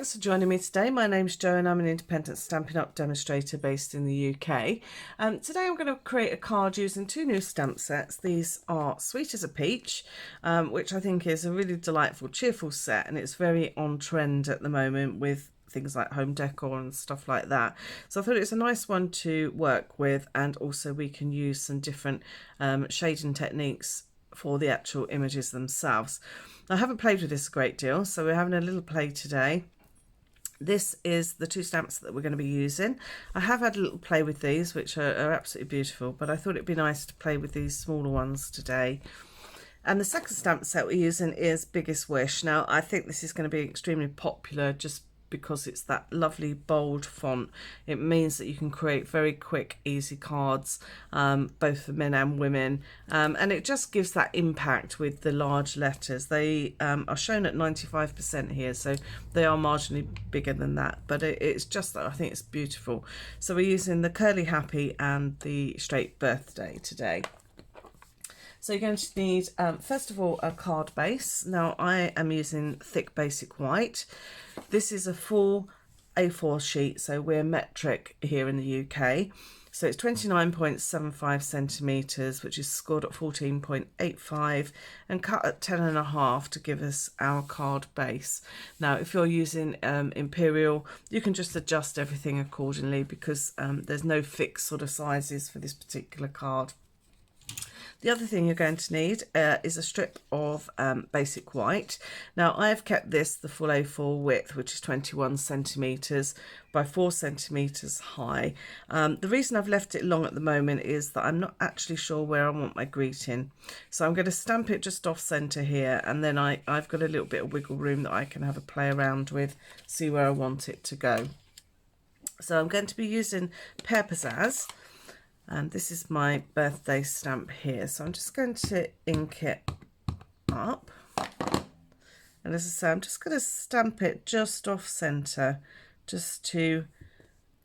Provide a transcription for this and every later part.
Thanks for joining me today. My name's Jo and I'm an independent Stampin' Up demonstrator based in the UK. Today I'm going to create a card using two new stamp sets. These are Sweet as a Peach, which I think is a really delightful, cheerful set, and it's very on trend at the moment with things like home decor and stuff like that. So I thought it was a nice one to work with, and also we can use some different shading techniques for the actual images themselves. I haven't played with this a great deal, so we're having a little play today. This is the two stamps that we're going to be using. I have had a little play with these, which are absolutely beautiful, but I thought it'd be nice to play with these smaller ones today. And the second stamp set we're using is Biggest Wish. Now, I think this is going to be extremely popular just because it's that lovely bold font. It means that you can create very quick, easy cards, both for men and women, and it just gives that impact with the large letters. They are shown at 95% here, so they are marginally bigger than that, but it's just that I think it's beautiful. So we're using the Curly Happy and the Straight Birthday today. So you're going to need, first of all, a card base. Now I am using thick basic white. This is a full A4 sheet, so we're metric here in the UK. So it's 29.75 centimetres, which is scored at 14.85 and cut at 10.5 to give us our card base. Now, if you're using Imperial, you can just adjust everything accordingly because there's no fixed sort of sizes for this particular card. The other thing you're going to need is a strip of basic white. Now I have kept this the full A4 width, which is 21 centimetres by 4 centimetres high. The reason I've left it long at the moment is that I'm not actually sure where I want my greeting. So I'm going to stamp it just off centre here, and then I've got a little bit of wiggle room that I can have a play around with, see where I want it to go. So I'm going to be using Pear Pizzazz. And this is my birthday stamp here. So I'm just going to ink it up. And as I say, I'm just going to stamp it just off centre, just to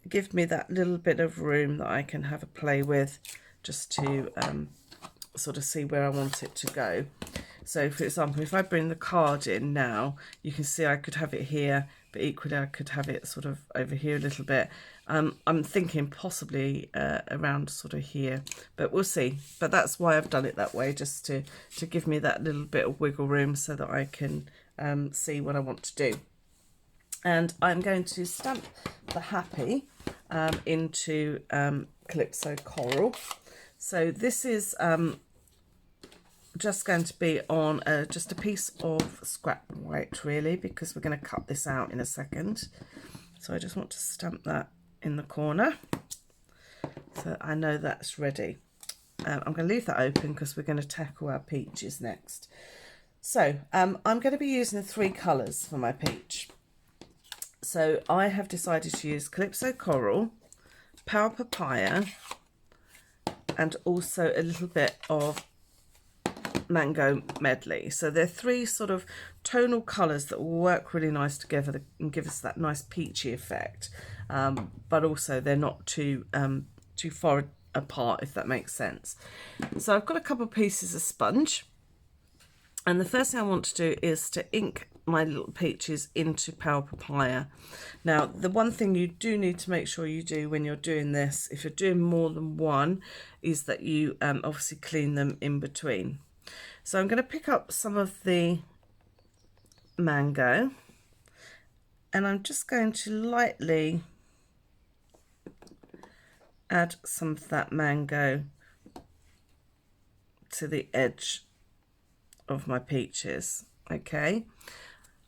give me that little bit of room that I can have a play with, just to sort of see where I want it to go. So for example, if I bring the card in now, you can see I could have it here, but equally I could have it sort of over here a little bit. I'm thinking possibly around sort of here, but we'll see. But that's why I've done it that way, just to give me that little bit of wiggle room so that I can see what I want to do. And I'm going to stamp the Happy into Calypso Coral. So this is just going to be on just a piece of scrap white, really, because we're going to cut this out in a second. So I just want to stamp that in the corner so I know that's ready. I'm going to leave that open because we're going to tackle our peaches next. So I'm going to be using 3 colours for my peach. So I have decided to use Calypso Coral, Power Papaya, and also a little bit of Mango Medley. So they're 3 sort of tonal colours that will work really nice together and give us that nice peachy effect, but also they're not too far apart, if that makes sense. So I've got a couple of pieces of sponge, and the first thing I want to do is to ink my little peaches into Power Papaya. Now the one thing you do need to make sure you do when you're doing this, if you're doing more than one, is that you obviously clean them in between. So I'm going to pick up some of the mango, and I'm just going to lightly add some of that mango to the edge of my peaches. Okay,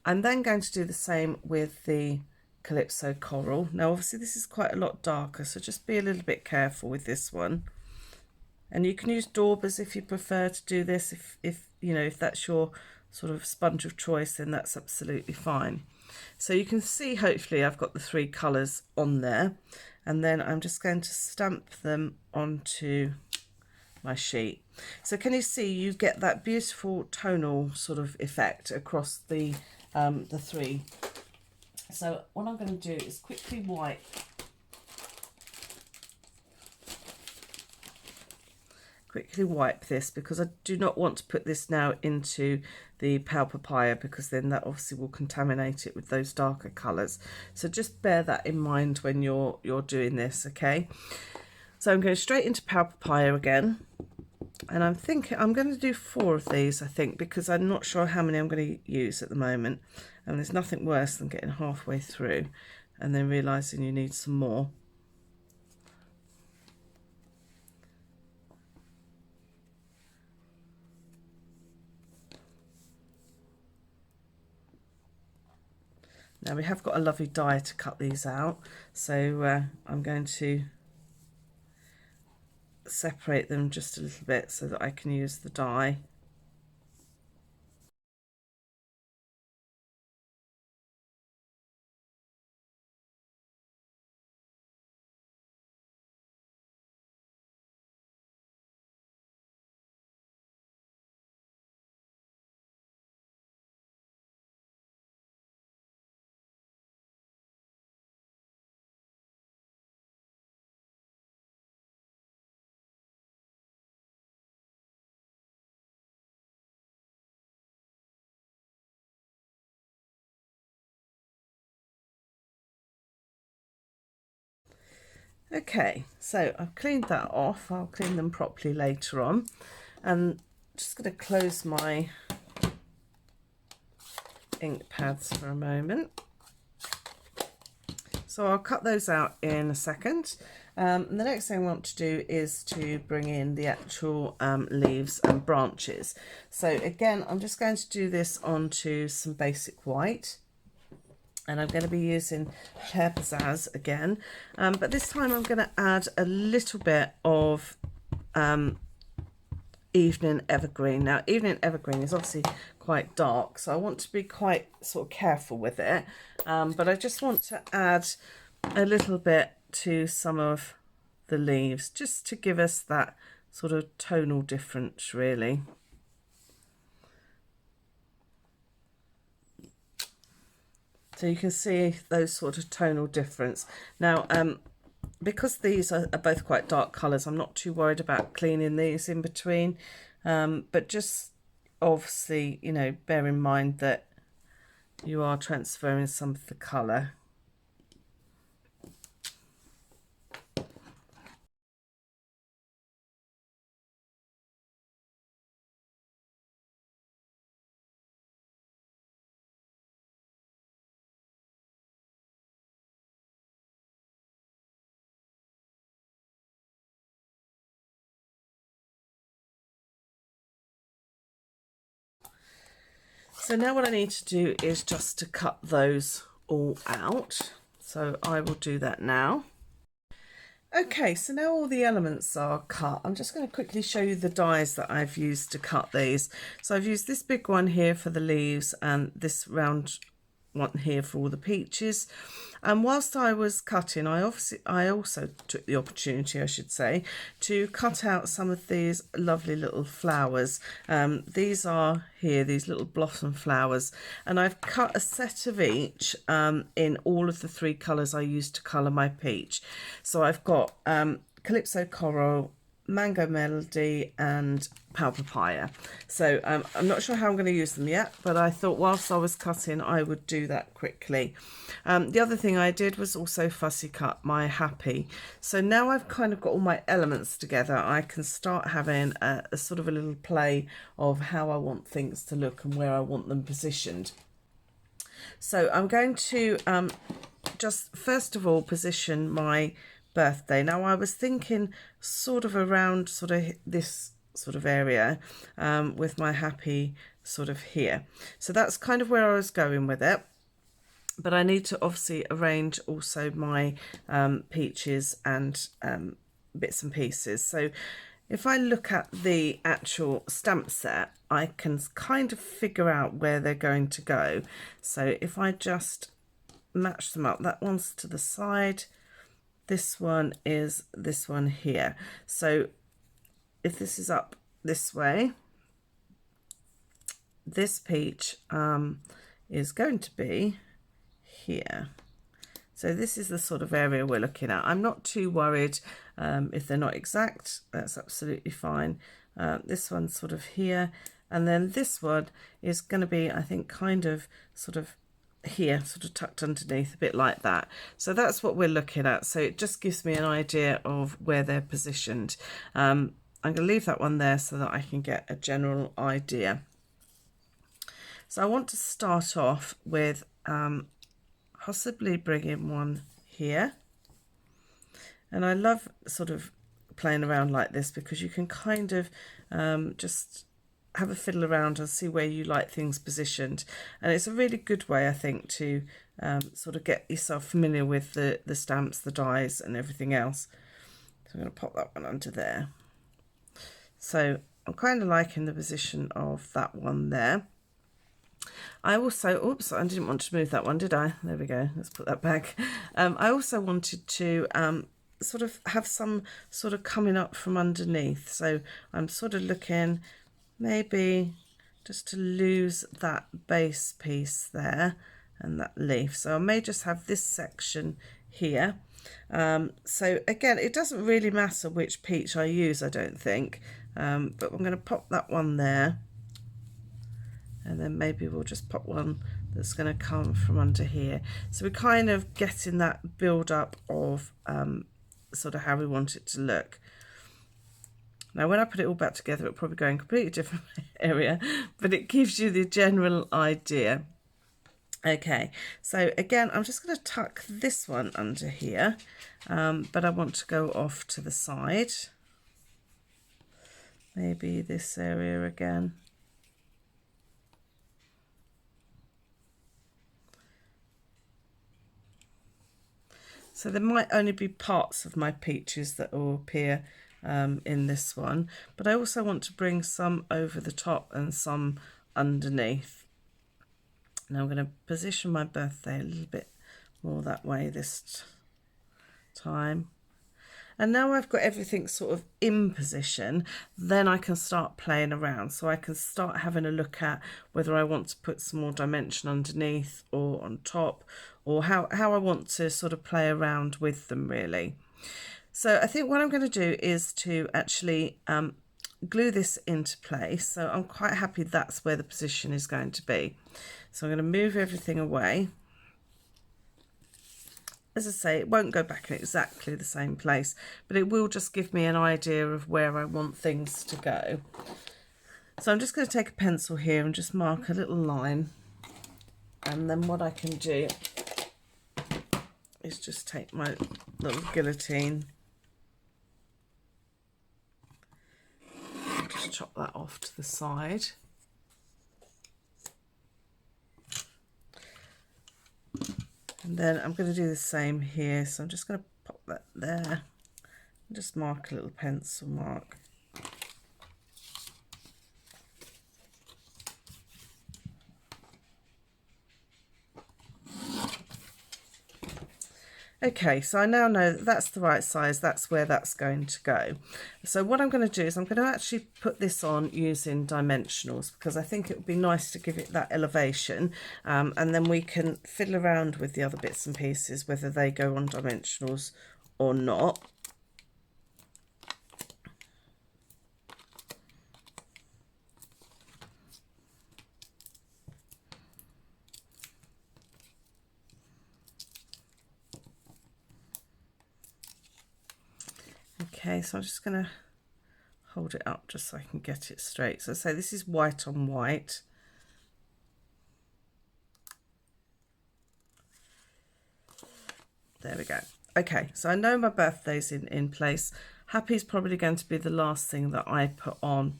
I'm then going to do the same with the Calypso Coral. Now obviously this is quite a lot darker, so just be a little bit careful with this one. And you can use daubers if you prefer to do this. If you know, if that's your sort of sponge of choice, then that's absolutely fine. So you can see, hopefully, I've got the 3 colours on there. And then I'm just going to stamp them onto my sheet. So can you see you get that beautiful tonal sort of effect across the 3. So what I'm going to do is quickly wipe quickly wipe this because I do not want to put this now into the pale papaya, because then that obviously will contaminate it with those darker colours. So just bear that in mind when you're doing this, okay? So I'm going straight into pale papaya again, and I'm thinking I'm going to do 4 of these, I think, because I'm not sure how many I'm going to use at the moment, and there's nothing worse than getting halfway through and then realising you need some more. Now we have got a lovely die to cut these out, so I'm going to separate them just a little bit so that I can use the die. Okay, so I've cleaned that off. I'll clean them properly later on. And just going to close my ink pads for a moment. So I'll cut those out in a second. The next thing I want to do is to bring in the actual leaves and branches. So again, I'm just going to do this onto some basic white. And I'm going to be using Pear Pizzazz again, but this time I'm going to add a little bit of Evening Evergreen. Now, Evening Evergreen is obviously quite dark, so I want to be quite sort of careful with it, but I just want to add a little bit to some of the leaves, just to give us that sort of tonal difference, really. So you can see those sort of tonal difference. Now, because these are both quite dark colours, I'm not too worried about cleaning these in between. But just obviously, you know, bear in mind that you are transferring some of the colour. So now what I need to do is just to cut those all out. So I will do that now. Okay, so now all the elements are cut. I'm just going to quickly show you the dies that I've used to cut these. So I've used this big one here for the leaves and this round one here for all the peaches. And whilst I was cutting, I also took the opportunity, I should say, to cut out some of these lovely little flowers. These are here, these little blossom flowers, and I've cut a set of each in all of the 3 colours I used to colour my peach. So I've got Calypso Coral, Mango Melody and Pale Papaya. So I'm not sure how I'm going to use them yet, but I thought whilst I was cutting I would do that quickly. The other thing I did was also fussy cut my happy. So now I've kind of got all my elements together, I can start having a sort of a little play of how I want things to look and where I want them positioned. So I'm going to just first of all position my birthday. Now I was thinking sort of around sort of this sort of area with my happy sort of here. So that's kind of where I was going with it. But I need to obviously arrange also my peaches and bits and pieces. So if I look at the actual stamp set, I can kind of figure out where they're going to go. So if I just match them up, that one's to the side, this one is this one here. So if this is up this way, this peach is going to be here. So this is the sort of area we're looking at. I'm not too worried If they're not exact, that's absolutely fine. This one's sort of here, and then this one is going to be, I think, kind of sort of here, sort of tucked underneath, a bit like that. So that's what we're looking at. So it just gives me an idea of where they're positioned. I'm going to leave that one there so that I can get a general idea. So I want to start off with possibly bringing one here. And I love sort of playing around like this because you can kind of just have a fiddle around and see where you like things positioned. And it's a really good way, I think, to sort of get yourself familiar with the stamps, the dies and everything else. So I'm going to pop that one under there. So I'm kind of liking the position of that one there. I also, oops, I didn't want to move that one, did I? There we go, let's put that back. I also wanted to sort of have some sort of coming up from underneath. So I'm sort of looking maybe just to lose that base piece there and that leaf. So I may just have this section here. So again, it doesn't really matter which peach I use, I don't think, but I'm going to pop that one there, and then maybe we'll just pop one that's going to come from under here. So we're kind of getting that build up of sort of how we want it to look. Now when I put it all back together, it'll probably go in a completely different area, but it gives you the general idea. Okay, so again, I'm just going to tuck this one under here, but I want to go off to the side. Maybe this area again. So there might only be parts of my peaches that will appear in this one, but I also want to bring some over the top and some underneath. Now I'm going to position my birthday a little bit more that way this time. And now I've got everything sort of in position, then I can start playing around. So I can start having a look at whether I want to put some more dimension underneath or on top, or how I want to sort of play around with them really. So I think what I'm going to do is to actually glue this into place. So I'm quite happy that's where the position is going to be. So I'm going to move everything away. As I say, it won't go back in exactly the same place, but it will just give me an idea of where I want things to go. So I'm just going to take a pencil here and just mark a little line. And then what I can do is just take my little guillotine. Just chop that off to the side. And then I'm going to do the same here. So I'm just going to pop that there and just mark a little pencil mark. Okay, so I now know that that's the right size, that's where that's going to go. So what I'm going to do is I'm going to actually put this on using dimensionals, because I think it would be nice to give it that elevation, and then we can fiddle around with the other bits and pieces, whether they go on dimensionals or not. Okay, so I'm just going to hold it up just so I can get it straight. So say this is white on white. There we go. Okay, so I know my birthday's in place. Happy is probably going to be the last thing that I put on.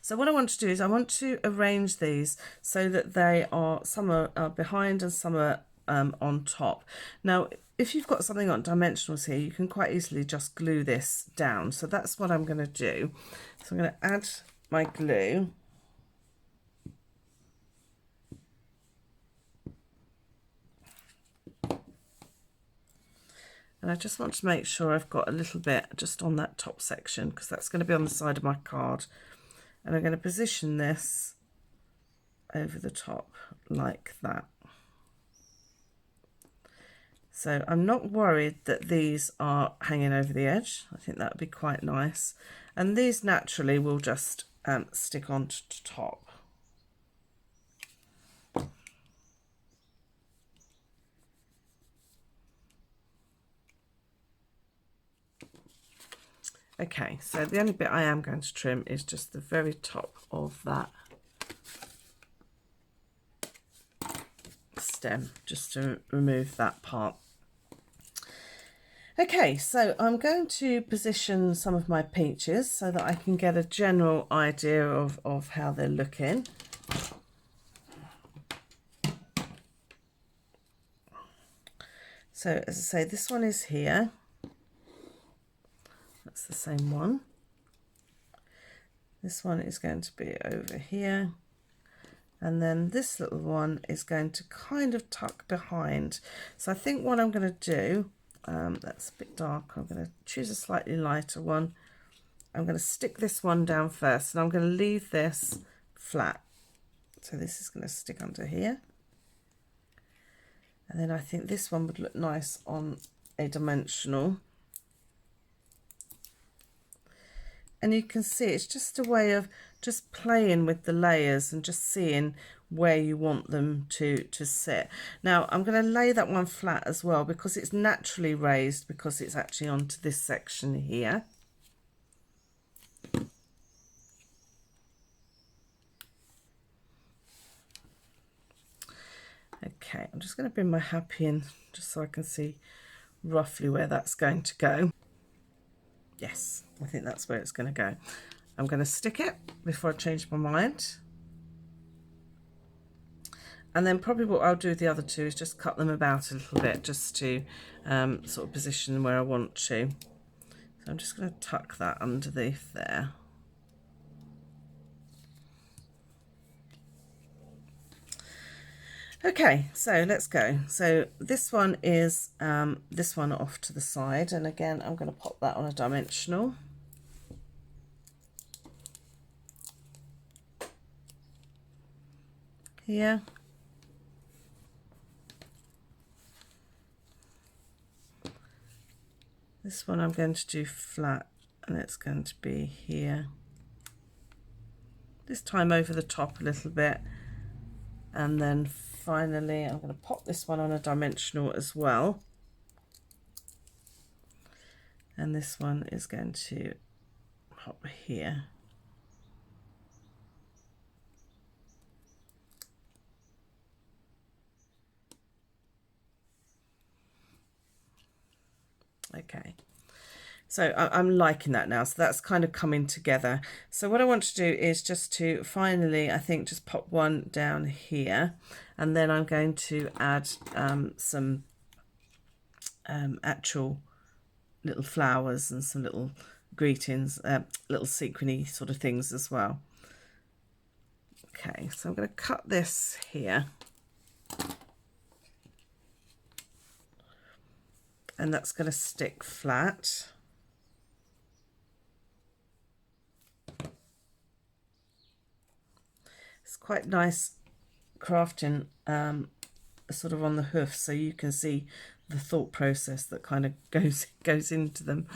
So what I want to do is I want to arrange these so that they are, some are behind and some are on top. Now, if you've got something on dimensionals here, you can quite easily just glue this down. So that's what I'm going to do. So I'm going to add my glue. And I just want to make sure I've got a little bit just on that top section, because that's going to be on the side of my card. And I'm going to position this over the top like that. So I'm not worried that these are hanging over the edge. I think that would be quite nice. And these naturally will just stick onto the top. Okay, so the only bit I am going to trim is just the very top of that stem, just to remove that part. Okay, so I'm going to position some of my peaches so that I can get a general idea of how they're looking. So as I say, this one is here. That's the same one. This one is going to be over here. And then this little one is going to kind of tuck behind. So I think what I'm going to do, that's a bit dark, I'm going to choose a slightly lighter one. I'm going to stick this one down first, and I'm going to leave this flat. So this is going to stick under here. And then I think this one would look nice on a dimensional. And you can see it's just a way of just playing with the layers and just seeing where you want them to sit. Now I'm going to lay that one flat as well because it's naturally raised, because it's actually onto this section here. Okay, I'm just going to bring my happy in just so I can see roughly where that's going to go. Yes, I think that's where it's going to go. I'm going to stick it before I change my mind. And then probably what I'll do with the other two is just cut them about a little bit, just to sort of position them where I want to. So I'm just going to tuck that underneath there. Okay, so let's go. So this one is this one off to the side, and again I'm going to pop that on a dimensional. Here. This one I'm going to do flat, and it's going to be here. This time over the top a little bit, and then finally I'm going to pop this one on a dimensional as well. And this one is going to pop here. Okay, so I'm liking that now, so that's kind of coming together. So what I want to do is just to finally, I think, just pop one down here, and then I'm going to add some actual little flowers and some little greetings, little sequiny sort of things as well. Okay, so I'm going to cut this here. And that's going to stick flat. It's quite nice crafting sort of on the hoof, so you can see the thought process that kind of goes into them.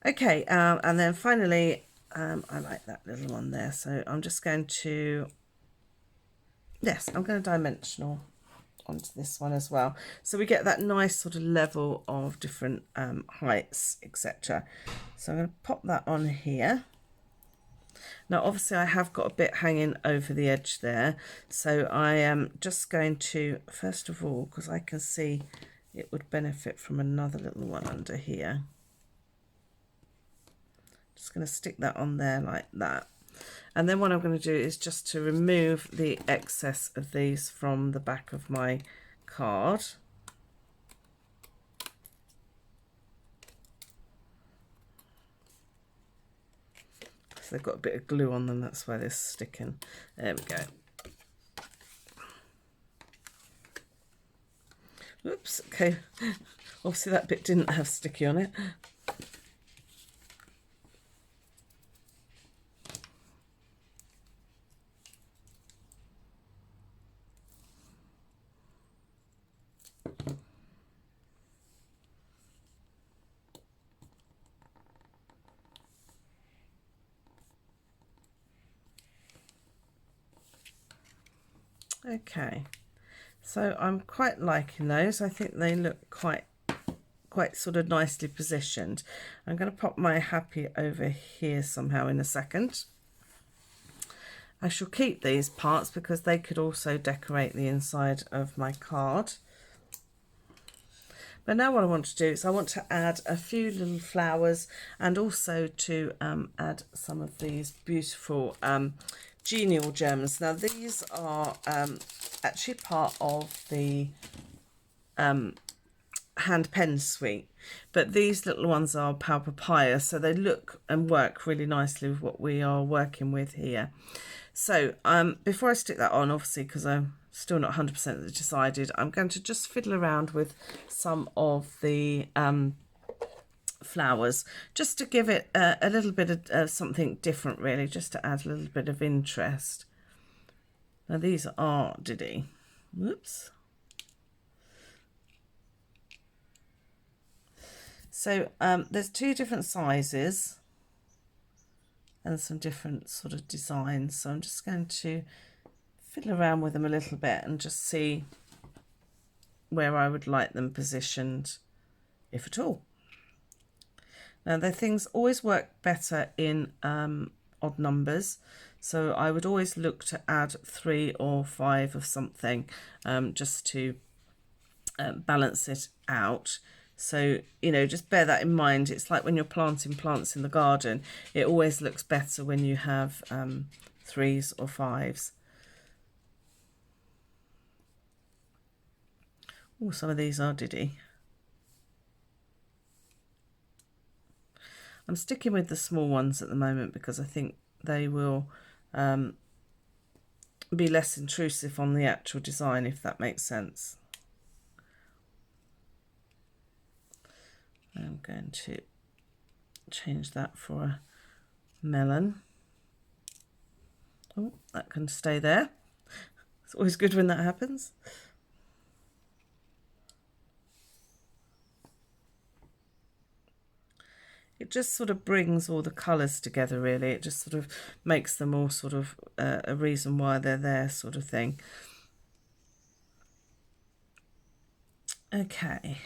Okay, and then finally, I like that little one there, so I'm just going to, yes, I'm going to dimensional onto this one as well, so we get that nice sort of level of different heights, etc. So I'm going to pop that on here. Now obviously I have got a bit hanging over the edge there, so I am just going to, first of all, because I can see it would benefit from another little one under here, just going to stick that on there like that. And then what I'm going to do is just to remove the excess of these from the back of my card. So they've got a bit of glue on them, that's why they're sticking. There we go. Oops, okay. Obviously that bit didn't have sticky on it. Okay, so I'm quite liking those. I think they look quite sort of nicely positioned. I'm going to pop my happy over here somehow in a second. I shall keep these parts because they could also decorate the inside of my card. But now what I want to do is I want to add a few little flowers, and also to add some of these beautiful genial gems. Now these are actually part of the hand pen suite, but these little ones are pau papaya, so they look and work really nicely with what we are working with here. So before I stick that on, obviously because I'm still not 100% decided, I'm going to just fiddle around with some of the flowers, just to give it a little bit of something different, really, just to add a little bit of interest. Now these are Diddy. Whoops. So there's two different sizes and some different sort of designs. So I'm just going to fiddle around with them a little bit and just see where I would like them positioned, if at all. Now the things always work better in odd numbers, so I would always look to add 3 or 5 of something, just to balance it out. So, you know, just bear that in mind. It's like when you're planting plants in the garden, it always looks better when you have 3s or 5s. Oh, some of these are Diddy. I'm sticking with the small ones at the moment because I think they will be less intrusive on the actual design, if that makes sense. I'm going to change that for a melon. Oh, that can stay there. It's always good when that happens. It just sort of brings all the colours together, really. It just sort of makes them all sort of a reason why they're there, sort of thing. Okay.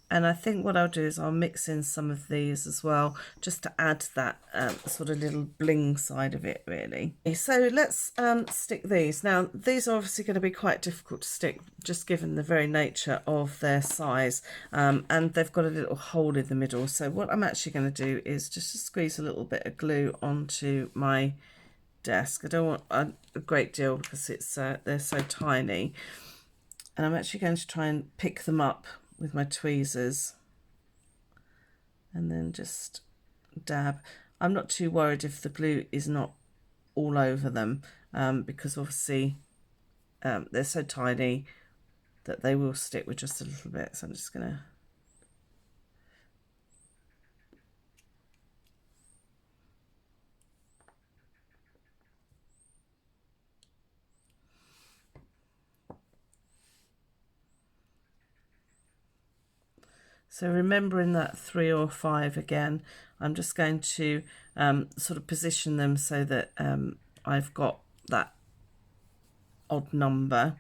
And I think what I'll do is I'll mix in some of these as well, just to add that sort of little bling side of it, really. So let's stick these. Now, these are obviously going to be quite difficult to stick, just given the very nature of their size. And they've got a little hole in the middle. So what I'm actually going to do is just to squeeze a little bit of glue onto my desk. I don't want a great deal because it's they're so tiny. And I'm actually going to try and pick them up with my tweezers and then just dab. I'm not too worried if the glue is not all over them, because obviously they're so tiny that they will stick with just a little bit. So I'm just gonna So remembering that 3 or 5 again, I'm just going to sort of position them so that I've got that odd number.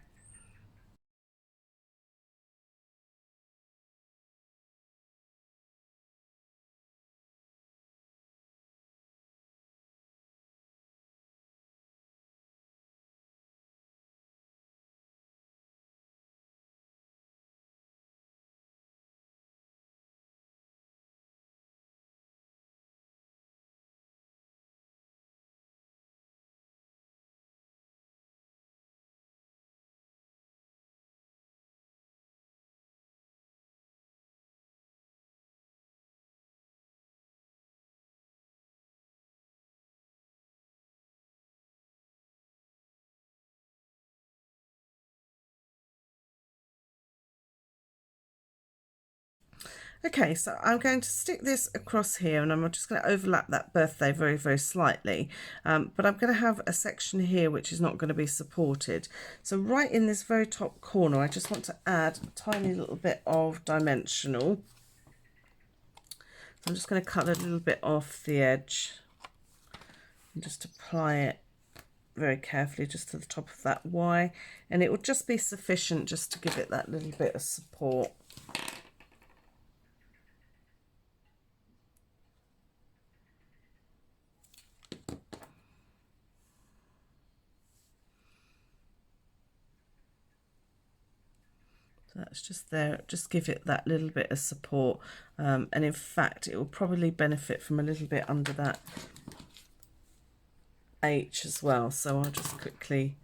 Okay, so I'm going to stick this across here, and I'm just going to overlap that birthday very, very slightly. But I'm going to have a section here which is not going to be supported. So right in this very top corner, I just want to add a tiny little bit of dimensional. So I'm just going to cut a little bit off the edge and just apply it very carefully just to the top of that Y, and it will just be sufficient just to give it that little bit of support. That's just there, just give it that little bit of support, and in fact it will probably benefit from a little bit under that H as well. So I'll just quickly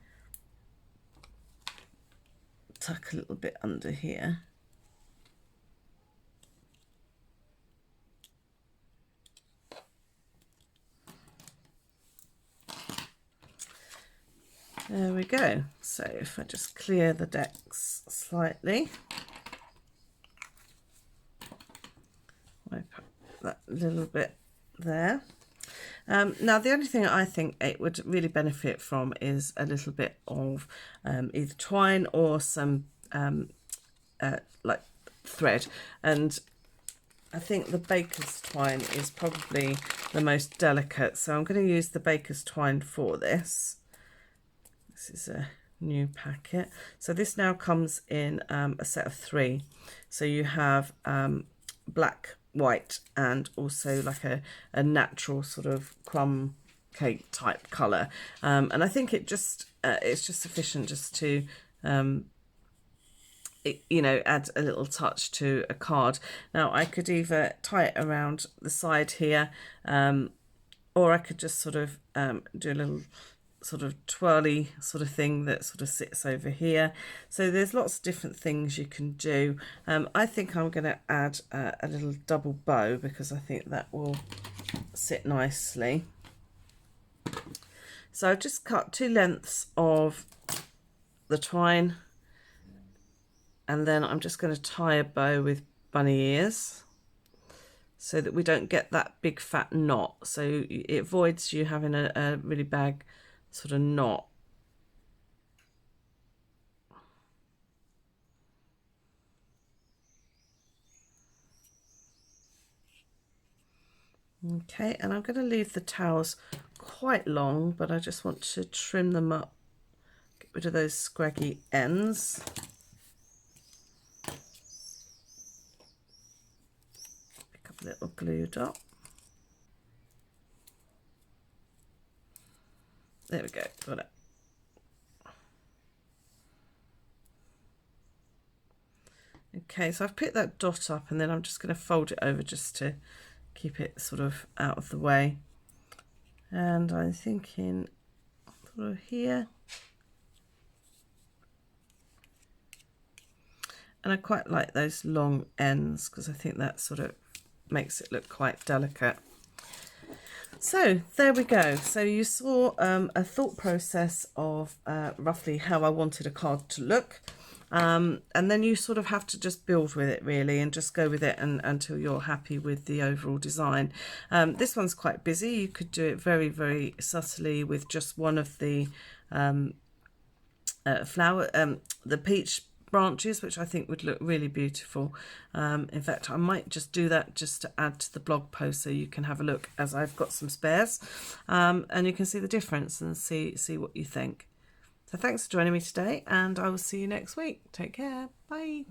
tuck a little bit under here. There we go. So if I just clear the decks slightly, wipe up that little bit there. Now the only thing I think it would really benefit from is a little bit of either twine or some like thread, and I think the baker's twine is probably the most delicate, so I'm going to use the baker's twine for this. This is a new packet. So this now comes in a set of 3. So you have black, white, and also like a natural sort of crumb cake type colour. And I think it just it's just sufficient just to you know, add a little touch to a card. Now I could either tie it around the side here, or I could just sort of do a little sort of twirly sort of thing that sort of sits over here. So there's lots of different things you can do. I think I'm going to add a little double bow because I think that will sit nicely. So I've just cut 2 lengths of the twine, and then I'm just going to tie a bow with bunny ears so that we don't get that big fat knot. So it avoids you having a really bad sort of knot. Okay, and I'm going to leave the towels quite long, but I just want to trim them up, get rid of those scraggy ends. Pick up a little glue dot. There we go, got it. Okay, so I've picked that dot up, and then I'm just going to fold it over just to keep it sort of out of the way. And I'm thinking sort of here. And I quite like those long ends because I think that sort of makes it look quite delicate. So there we go. So you saw a thought process of roughly how I wanted a card to look. And then you sort of have to just build with it really and just go with it until you're happy with the overall design. This one's quite busy. You could do it very, very subtly with just one of the the peach branches, which I think would look really beautiful. In fact, I might just do that just to add to the blog post so you can have a look, as I've got some spares, and you can see the difference and see what you think. So thanks for joining me today, and I will see you next week. Take care. Bye.